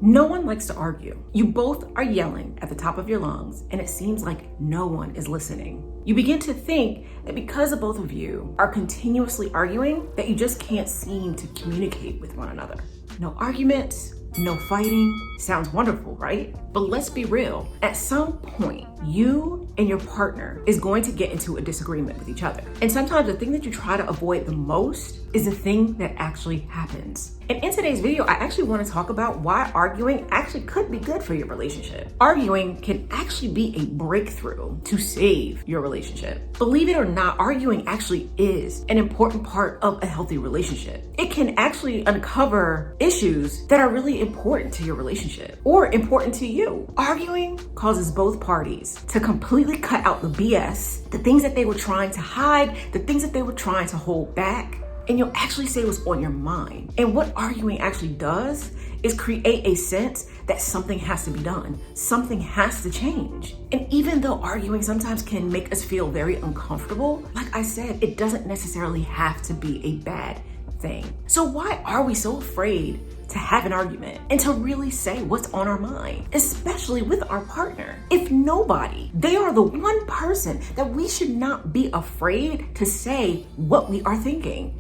No one likes to argue. You both are yelling at the top of your lungs, and it seems like no one is listening. You begin to think that because the both of you are continuously arguing, that you just can't seem to communicate with one another. No arguments, no fighting. Sounds wonderful, right? But let's be real. At some point, you and your partner is going to get into a disagreement with each other. And sometimes the thing that you try to avoid the most is the thing that actually happens. And in today's video, I actually want to talk about why arguing actually could be good for your relationship. Arguing can actually be a breakthrough to save your relationship. Believe it or not, arguing actually is an important part of a healthy relationship. It can actually uncover issues that are really important to your relationship or important to you. Arguing causes both parties to completely cut out the BS, the things that they were trying to hide, the things that they were trying to hold back, and you'll actually say what's on your mind. And what arguing actually does is create a sense that something has to be done. Something has to change. And even though arguing sometimes can make us feel very uncomfortable, like I said, it doesn't necessarily have to be a bad thing. So why are we so afraid to have an argument and to really say what's on our mind, especially with our partner? If nobody, they are the one person that we should not be afraid to say what we are thinking.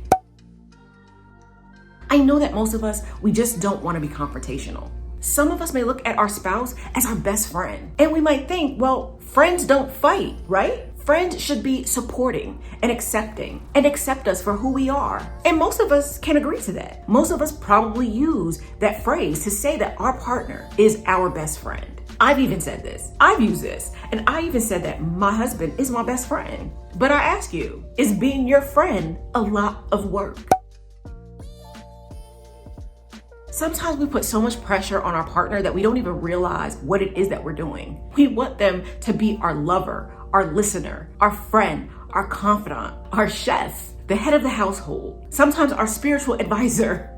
I know that most of us, we just don't want to be confrontational. Some of us may look at our spouse as our best friend, and we might think, well, friends don't fight, right? Friends should be supporting and accepting and accept us for who we are. And most of us can agree to that. Most of us probably use that phrase to say that our partner is our best friend. I've even said this. I've used this. And I even said that my husband is my best friend. But I ask you, is being your friend a lot of work? Sometimes we put so much pressure on our partner that we don't even realize what it is that we're doing. We want them to be our lover, our listener, our friend, our confidant, our chef, the head of the household, sometimes our spiritual advisor.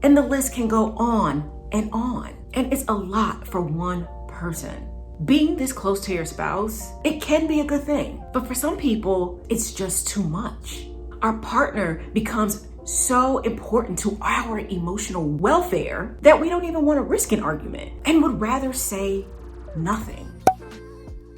And the list can go on. And it's a lot for one person. Being this close to your spouse, it can be a good thing. But for some people, it's just too much. Our partner becomes so important to our emotional welfare that we don't even want to risk an argument and would rather say nothing.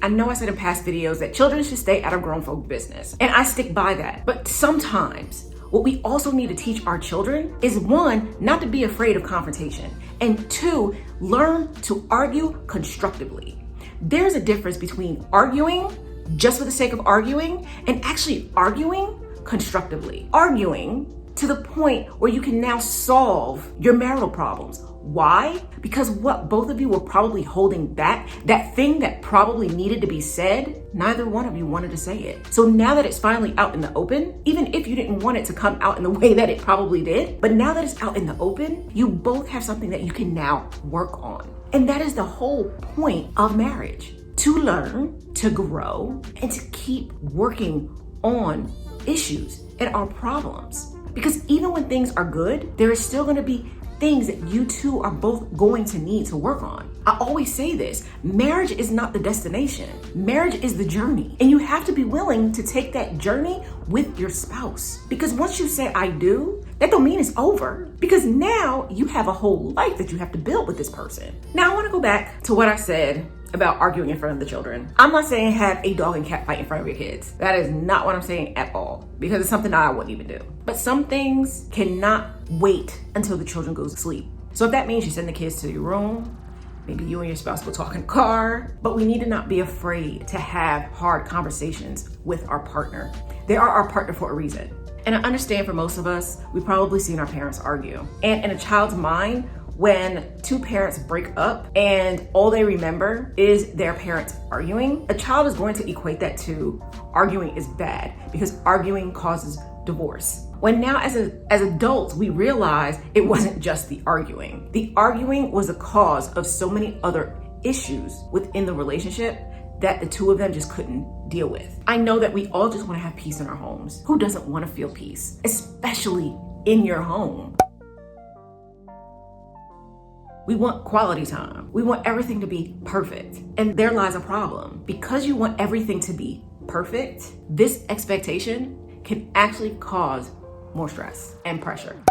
I know I said in past videos that children should stay out of grown folk business, and I stick by that. But sometimes what we also need to teach our children is, one, not to be afraid of confrontation, and two, learn to argue constructively. There's a difference between arguing just for the sake of arguing and actually arguing constructively. Arguing to the point where you can now solve your marital problems. Why? Because what both of you were probably holding back, that thing that probably needed to be said, neither one of you wanted to say it. So now that it's finally out in the open, even if you didn't want it to come out in the way that it probably did, but now that it's out in the open, you both have something that you can now work on. And that is the whole point of marriage: to learn, to grow, and to keep working on issues and our problems. Because even when things are good, there is still going to be things that you two are both going to need to work on. I always say this: marriage is not the destination. Marriage is the journey. And you have to be willing to take that journey with your spouse. Because once you say I do, that don't mean it's over. Because now you have a whole life that you have to build with this person. Now I want to go back to what I said about arguing in front of the children. I'm not saying have a dog and cat fight in front of your kids. That is not what I'm saying at all, because it's something that I wouldn't even do. But some things cannot wait until the children go to sleep. So if that means you send the kids to your room, maybe you and your spouse go talk in the car, but we need to not be afraid to have hard conversations with our partner. They are our partner for a reason. And I understand for most of us, we've probably seen our parents argue. And in a child's mind, when two parents break up and all they remember is their parents arguing, a child is going to equate that to arguing is bad because arguing causes divorce. When now as adults, we realize it wasn't just the arguing. The arguing was the cause of so many other issues within the relationship that the two of them just couldn't deal with. I know that we all just want to have peace in our homes. Who doesn't want to feel peace, especially in your home? We want quality time. We want everything to be perfect. And there lies a problem. Because you want everything to be perfect, this expectation can actually cause more stress and pressure.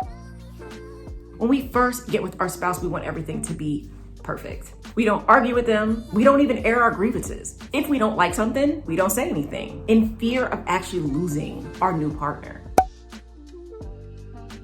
When we first get with our spouse, we want everything to be perfect. We don't argue with them. We don't even air our grievances. If we don't like something, we don't say anything in fear of actually losing our new partner.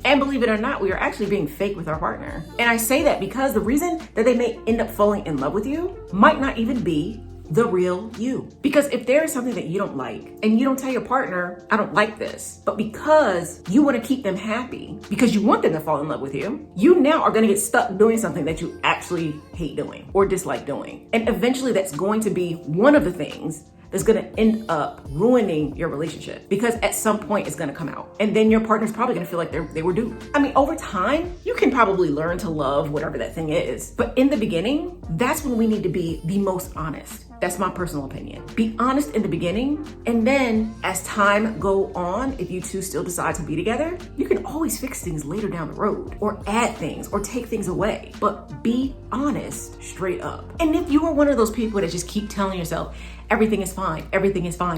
And believe it or not, we are actually being fake with our partner. And I say that because the reason that they may end up falling in love with you might not even be the real you. Because if there is something that you don't like and you don't tell your partner, I don't like this, but because you want to keep them happy, because you want them to fall in love with you, you now are going to get stuck doing something that you actually hate doing or dislike doing. And eventually that's going to be one of the things that's going to end up ruining your relationship, because at some point it's going to come out and then your partner's probably going to feel like they were due. I mean, over time, you can probably learn to love whatever that thing is. But in the beginning, that's when we need to be the most honest. That's my personal opinion. Be honest in the beginning, and then as time go on, if you two still decide to be together, you can always fix things later down the road or add things or take things away. But be honest straight up. And if you are one of those people that just keep telling yourself, everything is fine,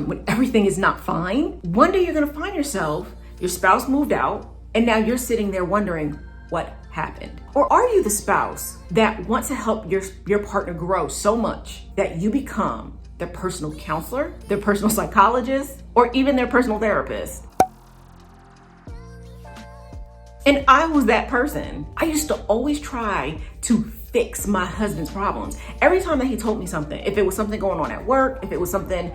when everything is not fine, one day you're gonna find yourself, your spouse moved out, and now you're sitting there wondering what happened. Or are you the spouse that wants to help your partner grow so much that you become their personal counselor, their personal psychologist, or even their personal therapist? And I was that person. I used to always try to fix my husband's problems. Every time that he told me something, if it was something going on at work, if it was something,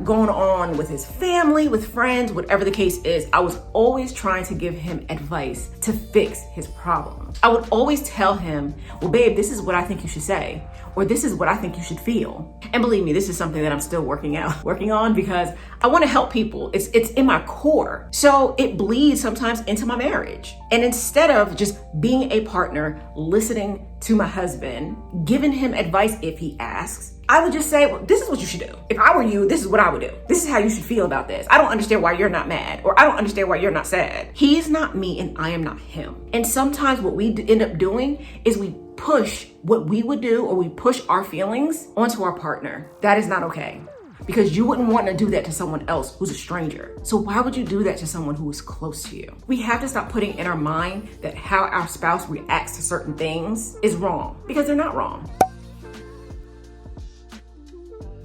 going on with his family, with friends, whatever the case is, I was always trying to give him advice to fix his problem. I would always tell him, well, babe, this is what I think you should say, or this is what I think you should feel. And believe me, this is something that I'm still working on, because I want to help people. It's in my core. So it bleeds sometimes into my marriage. And instead of just being a partner, listening to my husband, giving him advice if he asks, I would just say, well, this is what you should do. If I were you, this is what I would do. This is how you should feel about this. I don't understand why you're not mad, or I don't understand why you're not sad. He's not me and I am not him. And sometimes what we end up doing is we push what we would do, or we push our feelings onto our partner. That is not okay, because you wouldn't want to do that to someone else who's a stranger. So why would you do that to someone who is close to you? We have to stop putting in our mind that how our spouse reacts to certain things is wrong, because they're not wrong.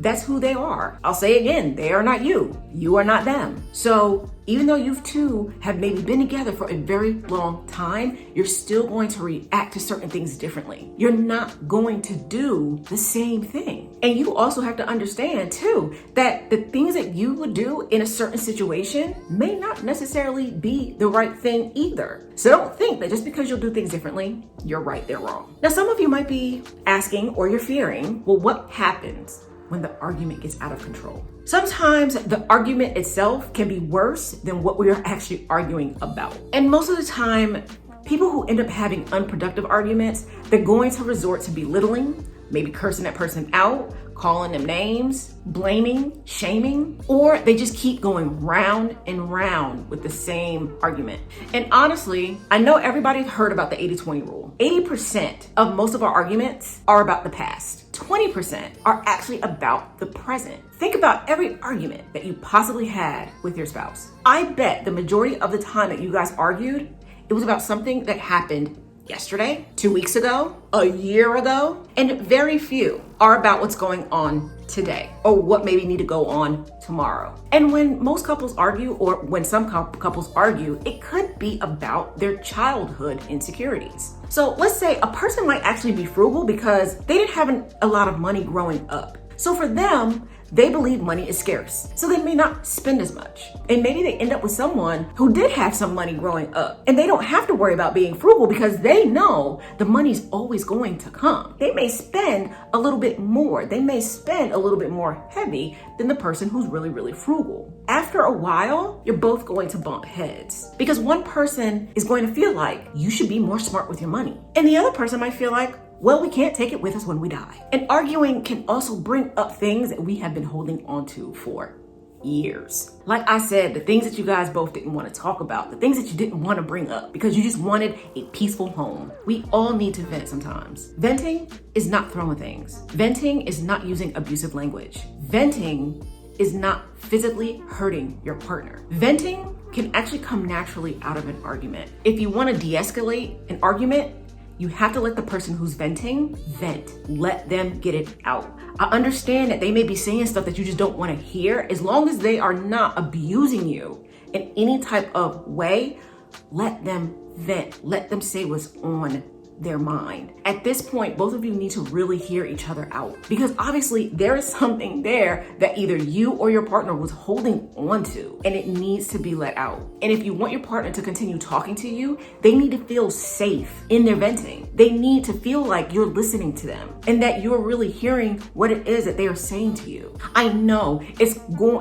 That's who they are. I'll say again, they are not you. You are not them. So even though you two have maybe been together for a very long time, you're still going to react to certain things differently. You're not going to do the same thing. And you also have to understand too, that the things that you would do in a certain situation may not necessarily be the right thing either. So don't think that just because you'll do things differently, you're right, they're wrong. Now, some of you might be asking, or you're fearing, well, what happens when the argument gets out of control? Sometimes the argument itself can be worse than what we are actually arguing about. And most of the time, people who end up having unproductive arguments, they're going to resort to belittling, maybe cursing that person out, calling them names, blaming, shaming, or they just keep going round and round with the same argument. And honestly, I know everybody's heard about the 80-20 rule. 80% of most of our arguments are about the past. 20% are actually about the present. Think about every argument that you possibly had with your spouse. I bet the majority of the time that you guys argued, it was about something that happened yesterday, 2 weeks ago, a year ago, and very few are about what's going on today or what maybe need to go on tomorrow. And when most couples argue, or when some couples argue, it could be about their childhood insecurities. So let's say a person might actually be frugal because they didn't have a lot of money growing up. So for them, they believe money is scarce, so they may not spend as much. And maybe they end up with someone who did have some money growing up, and they don't have to worry about being frugal because they know the money's always going to come. They may spend a little bit more. They may spend a little bit more heavy than the person who's really, really frugal. After a while, you're both going to bump heads because one person is going to feel like you should be more smart with your money, and the other person might feel like, well, we can't take it with us when we die. And arguing can also bring up things that we have been holding on to for years. Like I said, the things that you guys both didn't want to talk about, the things that you didn't want to bring up because you just wanted a peaceful home. We all need to vent sometimes. Venting is not throwing things. Venting is not using abusive language. Venting is not physically hurting your partner. Venting can actually come naturally out of an argument. If you want to de-escalate an argument, you have to let the person who's venting vent. Let them get it out. I understand that they may be saying stuff that you just don't want to hear. As long as they are not abusing you in any type of way, let them vent. Let them say what's on their mind. At this point, both of you need to really hear each other out, because obviously there is something there that either you or your partner was holding on to, and it needs to be let out. And if you want your partner to continue talking to you, they need to feel safe in their venting. They need to feel like you're listening to them and that you're really hearing what it is that they are saying to you. I know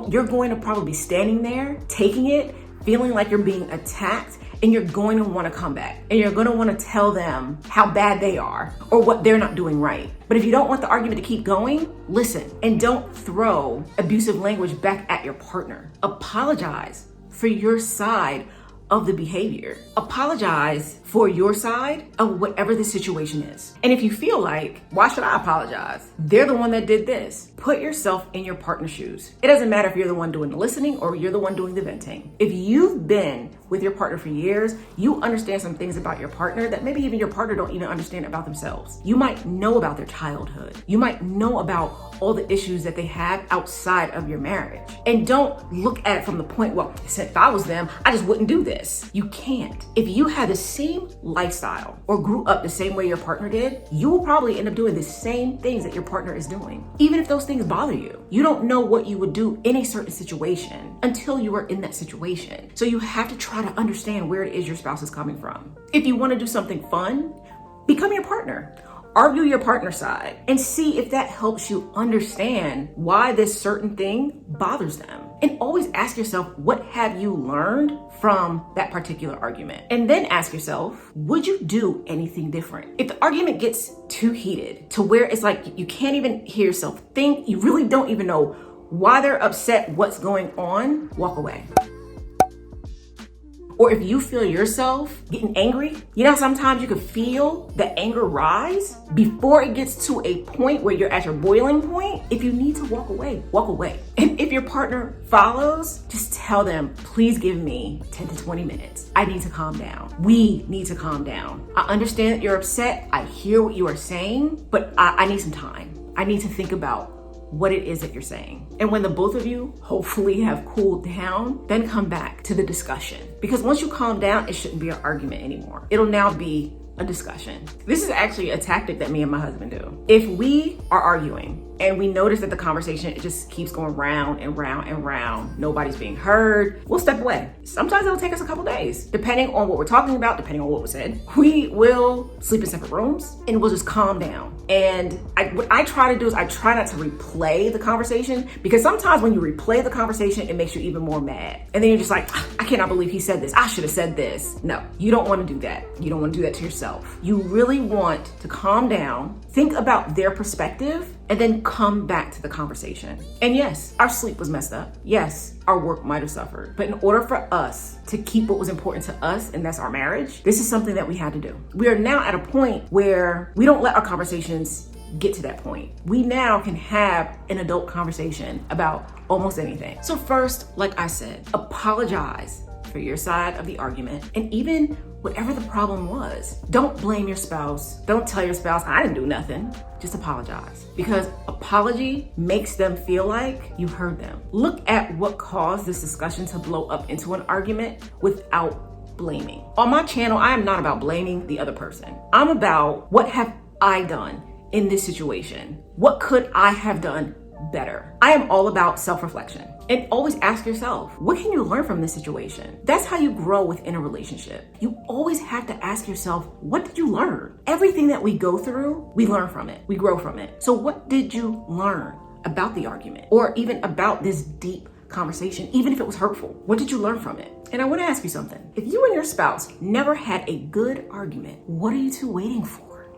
you're going to probably be standing there, taking it, feeling like you're being attacked, and you're going to want to come back and you're going to want to tell them how bad they are or what they're not doing right. But if you don't want the argument to keep going, listen and don't throw abusive language back at your partner. Apologize for your side of the behavior. Apologize for your side of whatever the situation is. And if you feel like, why should I apologize? They're the one that did this. Put yourself in your partner's shoes. It doesn't matter if you're the one doing the listening or you're the one doing the venting. If you've been with your partner for years, you understand some things about your partner that maybe even your partner don't even understand about themselves. You might know about their childhood. You might know about all the issues that they have outside of your marriage. And don't look at it from the point, well, if I was them, I just wouldn't do this. You can't. If you had the same lifestyle or grew up the same way your partner did, you will probably end up doing the same things that your partner is doing. Even if those things bother you, you don't know what you would do in a certain situation until you are in that situation. So you have to try to understand where it is your spouse is coming from. If you want to do something fun, become your partner. Argue your partner's side and see if that helps you understand why this certain thing bothers them. And always ask yourself, what have you learned from that particular argument? And then ask yourself, would you do anything different? If the argument gets too heated to where it's like you can't even hear yourself think, you really don't even know why they're upset, what's going on, walk away. Or if you feel yourself getting angry, you know, sometimes you can feel the anger rise before it gets to a point where you're at your boiling point. If you need to walk away, walk away. And if your partner follows, just tell them, please give me 10 to 20 minutes. I need to calm down. We need to calm down. I understand that you're upset. I hear what you are saying, but I need some time. I need to think about what it is that you're saying. And when the both of you hopefully have cooled down, then come back to the discussion. Because once you calm down, it shouldn't be an argument anymore. It'll now be a discussion. This is actually a tactic that me and my husband do. If we are arguing and we notice that the conversation, it just keeps going round and round and round, nobody's being heard, we'll step away. Sometimes it'll take us a couple days, depending on what we're talking about, depending on what was said. We will sleep in separate rooms and we'll just calm down. And what I try to do is I try not to replay the conversation, because sometimes when you replay the conversation, it makes you even more mad. And then you're just like, I cannot believe he said this. I should have said this. No, you don't want to do that. You don't want to do that to yourself. You really want to calm down, think about their perspective, and then come back to the conversation. And yes, our sleep was messed up. Yes, our work might have suffered. But in order for us to keep what was important to us, and that's our marriage, this is something that we had to do. We are now at a point where we don't let our conversations get to that point. We now can have an adult conversation about almost anything. So first, like I said, apologize for your side of the argument, and even whatever the problem was. Don't blame your spouse. Don't tell your spouse, I didn't do nothing. Just apologize, because apology makes them feel like you heard them. Look at what caused this discussion to blow up into an argument without blaming. On my channel, I am not about blaming the other person. I'm about, what have I done in this situation? What could I have done better? I am all about self-reflection. And always ask yourself, what can you learn from this situation? That's how you grow within a relationship. You always have to ask yourself, what did you learn? Everything that we go through, we learn from it. We grow from it. So what did you learn about the argument, or even about this deep conversation, even if it was hurtful? What did you learn from it? And I want to ask you something. If you and your spouse never had a good argument, what are you two waiting for?